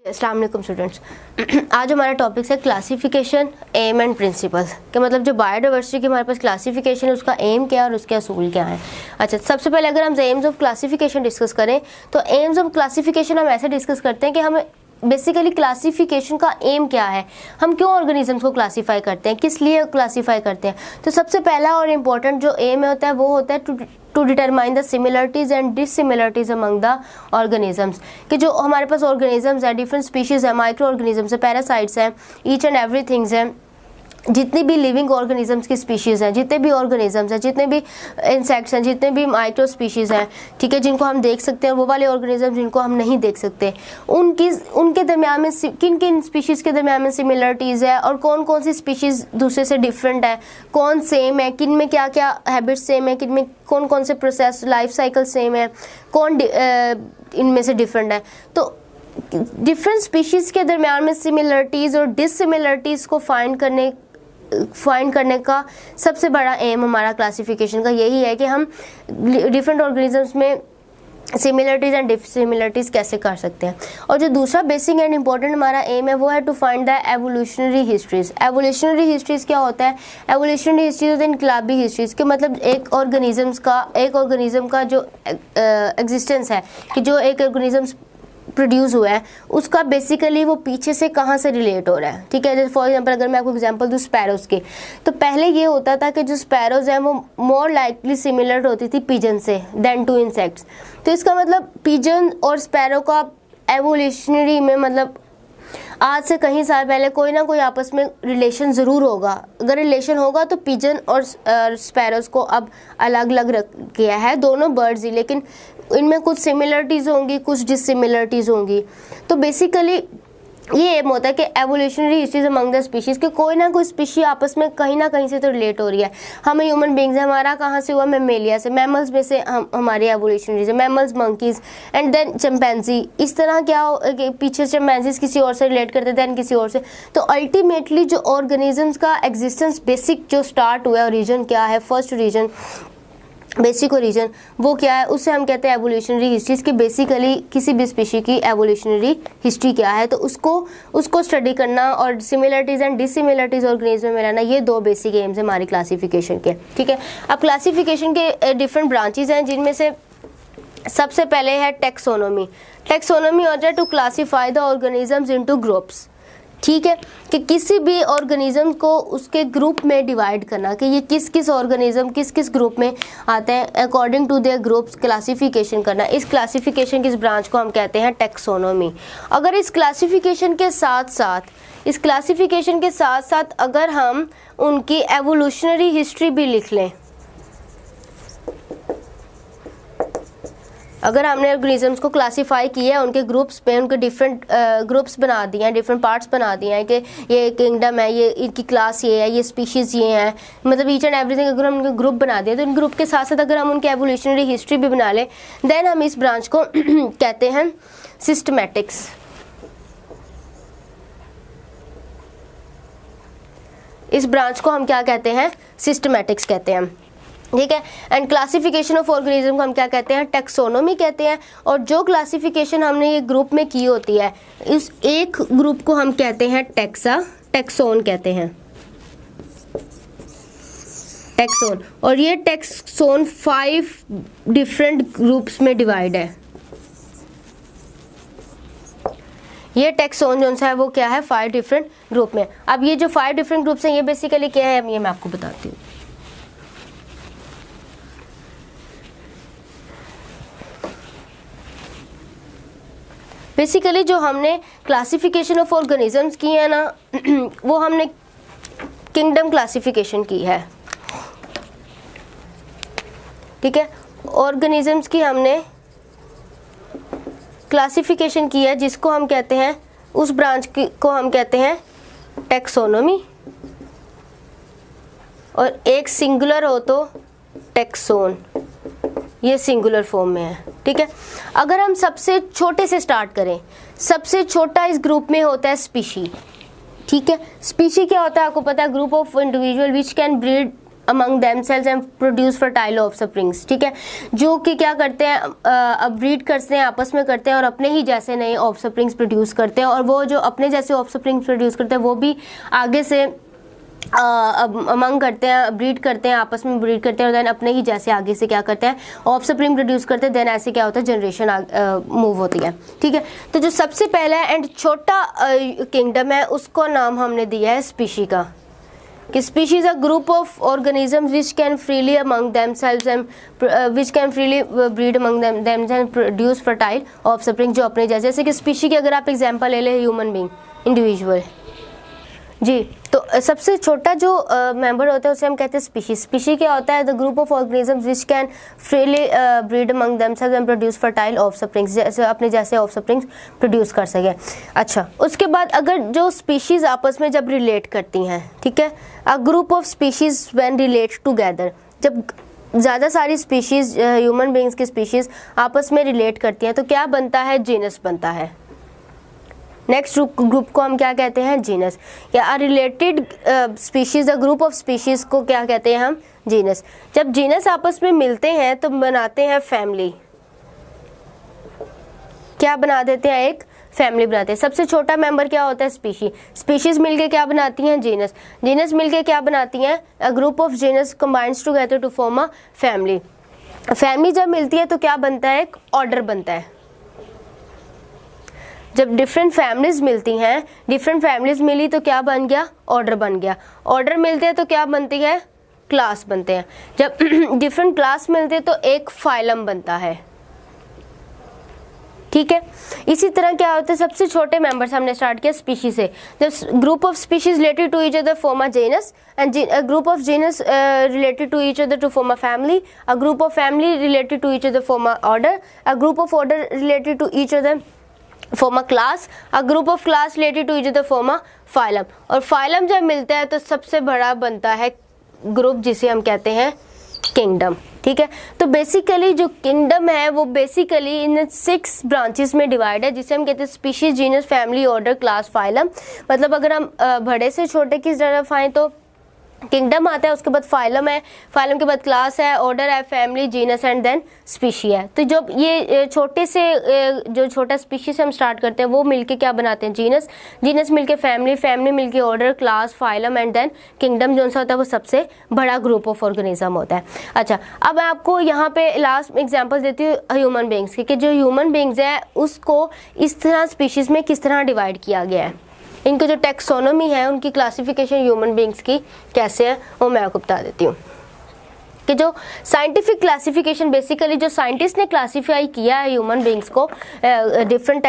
अस्सलाम वालेकुम स्टूडेंट्स। आज हमारा टॉपिक है क्लासिफिकेशन, एम एंड प्रिंसिपल्स के मतलब जो बायोडाइवर्सिटी की हमारे पास क्लासिफिकेशन है उसका एम क्या है और उसके असूल क्या है। अच्छा, सबसे पहले अगर हम एम्स ऑफ क्लासिफिकेशन डिस्कस करें तो एम्स ऑफ क्लासिफिकेशन हम ऐसे डिस्कस करते हैं कि हमें बेसिकली क्लासिफिकेशन का एम क्या है, हम क्यों ऑर्गेनिजम्स को क्लासीफाई करते हैं, किस लिए क्लासीफाई करते हैं। तो सबसे पहला और इम्पोर्टेंट जो एम होता है वो होता है to determine the similarities and dissimilarities among the organisms, कि जो हमारे पास ऑर्गेनिजम्स है, डिफरेंट स्पीशीज है, माइक्रो ऑर्गेनिजम्स है, पैरासाइट्स हैं, ईच एंड एवरीथिंग्स हैं, जितनी भी लिविंग ऑर्गेनिजम्स की स्पीशीज़ हैं, जितने भी ऑर्गेनिजम्स हैं, जितने भी इंसेक्ट्स हैं, जितने भी माइक्रो स्पीशीज़ हैं, ठीक है, जिनको हम देख सकते हैं, वो वाले ऑर्गेनिजम्स जिनको हम नहीं देख सकते, उनके दरमियान में किन किन स्पीशीज़ के दरमियान में सिमिलरिटीज़ है और कौन कौन सी स्पीशीज़ दूसरे से डिफरेंट है, कौन सेम है, किन में क्या क्या हैबिट्स सेम है, किन में कौन कौन से प्रोसेस लाइफ साइकिल सेम है, कौन इनमें से डिफरेंट है। तो डिफरेंट स्पीशीज़ के दरमियान में सिमिलरिटीज़ और डिससिमिलरिटीज़ को फाइंड करने का सबसे बड़ा एम हमारा क्लासिफिकेशन का यही है कि हम डिफरेंट ऑर्गेनिजम्स में सिमिलरिटीज़ एंड डिससिमिलरिटीज़ कैसे कर सकते हैं। और जो दूसरा बेसिक एंड इम्पॉर्टेंट हमारा एम है वो है to find the evolutionary histories. Evolutionary histories क्या होता है? एवोल्यूशनरी हिस्ट्रीज होते हैं इनकलाबी हिस्ट्रीज के मतलब एक ऑर्गेनिज्म का जो एग्जिस्टेंस है, कि जो एक ऑर्गेनिज्म प्रोड्यूस हुआ है उसका बेसिकली वो पीछे से कहाँ से रिलेट हो रहा है। ठीक है, जैसे फॉर एग्जांपल अगर मैं आपको एग्जांपल दूँ स्पैरोज़ के, तो पहले ये होता था कि जो स्पैरोज़ हैं वो मोर लाइकली सिमिलर होती थी पिजन से देन टू इंसेक्ट्स। तो इसका मतलब पिजन और स्पैरो का एवोल्यूशनरी में मतलब आज से कहीं साल पहले कोई ना कोई आपस में रिलेशन ज़रूर होगा। अगर रिलेशन होगा तो पिजन और स्पैरोज़ को अब अलग अलग रख किया है, दोनों बर्ड्स ही, लेकिन इनमें कुछ सिमिलरिटीज़ होंगी, कुछ डिससिमिलरिटीज़ होंगी। तो बेसिकली ये एम होता है कि evolutionary histories among the species, कि कोई ना कोई स्पीशी आपस में कहीं ना कहीं से तो रिलेट हो रही है। हमें ह्यूमन बींग्स है, हमारा कहाँ से हुआ? मैमेलिया से, मैमल्स में से हमारी एवोल्यूशनरी है, mammals, monkeys and then chimpanzee. इस तरह क्या पीछे चिंपैंजीज किसी और से रिलेट करते दैन किसी और से। तो अल्टीमेटली जो ऑर्गेनिजम्स का एग्जिस्टेंस बेसिक जो स्टार्ट हुआ है, ओरिजिन क्या है, फर्स्ट ओरिजिन, बेसिक ओरिजिन वो क्या है, उससे हम कहते हैं एवोल्यूशनरी हिस्ट्रीज की। बेसिकली किसी भी स्पीशी की एवोल्यूशनरी हिस्ट्री क्या है, तो उसको स्टडी करना और सिमिलरिटीज़ एंड डिससिमिलरिटीज़ ऑर्गेनिज्म में मिलाना, ये दो बेसिक एम्स हैं हमारी क्लासिफिकेशन के। ठीक है, अब क्लासिफिकेशन के डिफरेंट ब्रांचेज हैं, जिनमें से सबसे पहले है टेक्सोनोमी। टेक्सोनोमी होता है to classify the organisms into groups. ठीक है, कि किसी भी ऑर्गेनिज्म को उसके ग्रुप में डिवाइड करना, कि ये किस किस ऑर्गेनिज्म किस किस ग्रुप में आते हैं, according to their groups classification करना। इस क्लासिफिकेशन की इस ब्रांच को हम कहते हैं टेक्सोनोमी। अगर इस क्लासिफिकेशन के साथ साथ अगर हम उनकी एवोल्यूशनरी हिस्ट्री भी लिख लें, अगर हमने ऑर्गेनिजम्स को क्लासीफाई किया है, उनके ग्रुप्स पे उनके डिफरेंट ग्रुप्स बना दिए हैं, डिफरेंट पार्ट्स बना दिए हैं कि ये किंगडम है, ये इनकी क्लास ये है, ये स्पीशीज़ ये हैं, मतलब ईच एंड एवरीथिंग, अगर हम उनके ग्रुप बना दिए तो इन ग्रुप के साथ साथ अगर हम उनकी एवोल्यूशनरी हिस्ट्री भी बना लें, देन हम इस ब्रांच को कहते हैं सिस्टमैटिक्स। इस ब्रांच को हम क्या कहते हैं? सिस्टमैटिक्स कहते हैं। ठीक है, एंड क्लासिफिकेशन ऑफ ऑर्गेनिज्म को हम क्या कहते हैं? टेक्सोनोमी कहते हैं। और जो क्लासिफिकेशन हमने ये ग्रुप में की होती है, इस एक ग्रुप को हम कहते हैं टेक्सोन कहते हैं, टेक्सोन। और ये टेक्सोन 5 डिफरेंट ग्रुप्स में डिवाइड है। ये टेक्सोन जो है वो क्या है? 5 डिफरेंट ग्रुप में। अब ये जो 5 डिफरेंट ग्रुप्स हैं ये बेसिकली क्या है, ये मैं आपको बताती हूँ। बेसिकली जो हमने क्लासिफिकेशन ऑफ ऑर्गेनिजम्स की है ना, वो हमने किंगडम क्लासिफिकेशन की है। ठीक है, ऑर्गेनिजम्स की हमने क्लासिफिकेशन की है, जिसको हम कहते हैं, उस ब्रांच को हम कहते हैं टेक्सोनोमी, और एक सिंगुलर हो तो टेक्सोन, ये सिंगुलर फॉर्म में है। ठीक है, अगर हम सबसे छोटे से स्टार्ट करें, सबसे छोटा इस ग्रुप में होता है स्पीशी। ठीक है, स्पीशी क्या होता है आपको पता है? Group of individual which can breed among themselves and produce fertile offsprings, ठीक है, जो कि क्या करते हैं, ब्रीड करते हैं, आपस में करते हैं और अपने ही जैसे नए ऑफस्प्रिंग्स प्रोड्यूस करते हैं, और वो जो अपने जैसे ऑफस्प्रिंग्स प्रोड्यूस करते हैं वो भी आगे से अमंग करते हैं, ब्रीड करते हैं, आपस में ब्रीड करते हैं, और देन अपने ही जैसे आगे से क्या करते हैं, ऑफस्प्रिंग प्रोड्यूस करते हैं, देन ऐसे क्या होता है, जनरेशन मूव होती है, ठीक है। तो जो सबसे पहला एंड छोटा किंगडम है उसको नाम हमने दिया है स्पीशी का, कि species a group of organisms which can freely among themselves and which can freely breed among them and produce fertile offspring, जो अपने जैसे कि स्पीशी की अगर आप एग्जांपल ले लें, ह्यूमन बीइंग, इंडिविजुअल जी, तो सबसे छोटा जो मेंबर होता है उसे हम कहते हैं स्पीशी। स्पीशी क्या होता है, the group of organisms which can freely breed among themselves and produce fertile offsprings, जैसे अपने जैसे ऑफस्प्रिंग्स प्रोड्यूस कर सके। अच्छा, उसके बाद अगर जो स्पीशीज आपस में जब रिलेट करती हैं, ठीक है, अ group of species when relate together, जब ज़्यादा सारी स्पीशीज ह्यूमन बीइंग्स की स्पीशीज आपस में रिलेट करती हैं तो क्या बनता है, जीनस बनता है। नेक्स्ट ग्रुप को हम क्या कहते हैं, जीनस, या related species, the group of species को क्या कहते हैं हम, जीनस। जब जीनस आपस में मिलते हैं तो बनाते हैं फैमिली, क्या बना देते हैं, एक फैमिली बनाते हैं। सबसे छोटा मेंबर क्या होता है, स्पीशी। स्पीशीज मिलके क्या बनाती हैं, जीनस। जीनस मिलके क्या बनाती हैं, a group of genus combines together to form a family. Family जब मिलती है तो क्या बनता है, एक ऑर्डर बनता है। जब डिफरेंट फैमिलीज मिलती हैं, डिफरेंट फैमिलीज मिली तो क्या बन गया, ऑर्डर बन गया। ऑर्डर मिलते हैं तो क्या बनती है, क्लास बनते हैं। जब डिफरेंट क्लास मिलते हैं तो एक फाइलम बनता है, ठीक है। इसी तरह क्या होता है, सबसे छोटे मेंबर्स हमने स्टार्ट किया स्पीशी से। जब group of species related to each other form a genus, and a group of genus related to each other to form a family, a group of family related to each other form a order, a group of order related to each other form a class, a group of class related to each other form a phylum. और phylum जब मिलता है तो सबसे बड़ा बनता है group, जिसे हम कहते हैं किंगडम, ठीक है। तो बेसिकली जो किंगडम है वो बेसिकली इन 6 ब्रांचेस में डिवाइड है, जिसे हम कहते हैं species, genus, family, order, class, phylum. मतलब अगर हम बड़े से छोटे की तरफ आए तो किंगडम आता है, उसके बाद फाइलम है, फाइलम के बाद क्लास है, ऑर्डर है, family, genus and then species है। तो जब ये छोटे से जो छोटा स्पीशी से हम स्टार्ट करते हैं वो मिलके क्या बनाते हैं, जीनस, जीनस मिलके फैमिली, फैमिली मिलके order, class, phylum and then kingdom जो सा होता है वो सबसे बड़ा ग्रुप ऑफ ऑर्गेनिज्म होता है। अच्छा, अब मैं आपको यहाँ पे लास्ट एग्जाम्पल देती हूँ ह्यूमन बींग्स की, कि जो ह्यूमन बींग्स है उसको इस तरह स्पीशीज में किस तरह डिवाइड किया गया है। इनकी जो टेक्सोनोमी है, उनकी क्लासिफिकेशन ह्यूमन बींग्स की कैसे है वो मैं आपको बता देती हूँ। कि जो साइंटिफिक क्लासिफिकेशन बेसिकली जो साइंटिस्ट ने क्लासिफाई किया है ह्यूमन बींग्स को डिफरेंट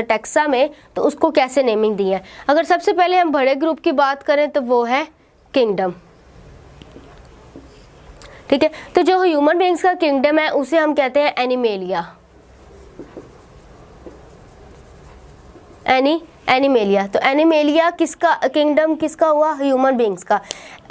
टेक्सा में, तो उसको कैसे नेमिंग दी है। अगर सबसे पहले हम बड़े ग्रुप की बात करें तो वो है किंगडम, ठीक है। तो जो ह्यूमन बींग्स का किंगडम है उसे हम कहते हैं एनिमेलिया, एनिमेलिया। तो एनिमेलिया किसका किंगडम, किसका हुआ, ह्यूमन बींग्स का।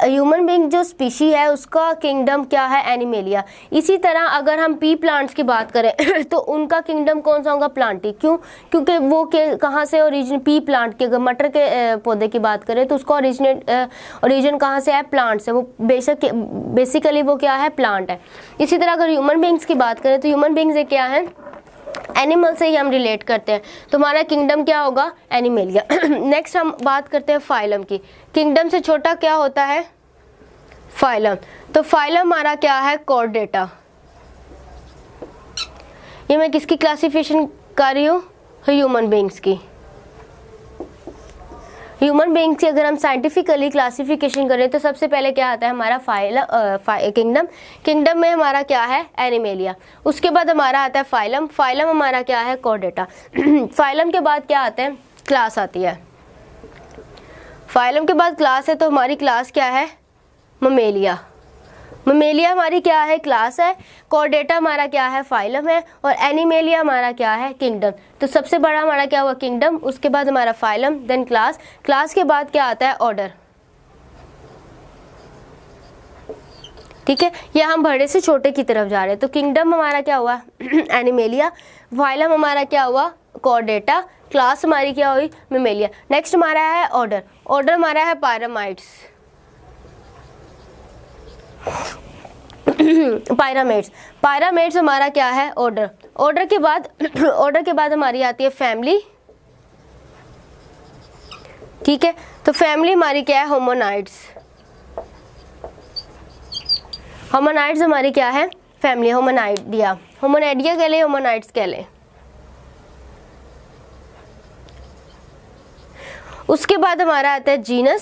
ह्यूमन बींग जो स्पीशी है उसका किंगडम क्या है, एनिमेलिया। इसी तरह अगर हम पी प्लांट्स की बात करें तो उनका किंगडम कौन सा होगा, प्लांटी। क्यों, क्योंकि वो कहाँ से ओरिजिन, पी प्लांट के, अगर मटर के पौधे की बात करें तो उसका ओरिजिन कहाँ से है, प्लांट से। वो बेसिकली वो क्या है, प्लांट है। इसी तरह अगर ह्यूमन बींग्स की बात करें तो ह्यूमन बींग्स क्या है, एनिमल से ही हम रिलेट करते हैं, तो हमारा किंगडम क्या होगा, एनिमेलिया। नेक्स्ट हम बात करते हैं फाइलम की। किंगडम से छोटा क्या होता है, फाइलम। तो फाइलम हमारा क्या है, कॉर्डेटा। ये मैं किसकी क्लासिफिकेशन कर रही हूँ, ह्यूमन बींग्स की। ह्यूमन बींग्स की अगर हम साइंटिफिकली क्लासिफिकेशन करें तो सबसे पहले क्या आता है हमारा किंगडम। किंगडम में हमारा क्या है, एनिमेलिया। उसके बाद हमारा आता है फाइलम। फाइलम हमारा क्या है, कॉर्डेटा। फाइलम के बाद क्या आता है, क्लास आती है। फाइलम के बाद क्लास है, तो हमारी क्लास क्या है, ममेलिया। ममेलिया हमारी क्या है, क्लास है। कॉर्डेटा हमारा क्या है, फाइलम है। और एनिमेलिया हमारा क्या है, किंगडम। तो सबसे बड़ा हमारा क्या हुआ, किंगडम। उसके बाद हमारा फाइलम, देन क्लास। क्लास के बाद क्या आता है, ऑर्डर, ठीक है। या हम बड़े से छोटे की तरफ जा रहे हैं, तो किंगडम हमारा क्या हुआ, एनिमेलिया। फाइलम हमारा क्या हुआ, कॉर्डेटा। क्लास हमारी क्या हुई, ममेलिया। नेक्स्ट हमारा है ऑर्डर। ऑर्डर हमारा है पायरामाइट्स। पायरामिड्स। पायरामिड्स हमारा क्या है, ऑर्डर। ऑर्डर के बाद हमारी आती है फैमिली, ठीक है। तो फैमिली हमारी क्या है, होमोनाइड्स। होमोनाइड्स हमारी क्या है, फैमिली। होमोनाइडिया, होमोनाइडिया कह लें, होमोनाइड्स कह लें। उसके बाद हमारा आता है जीनस।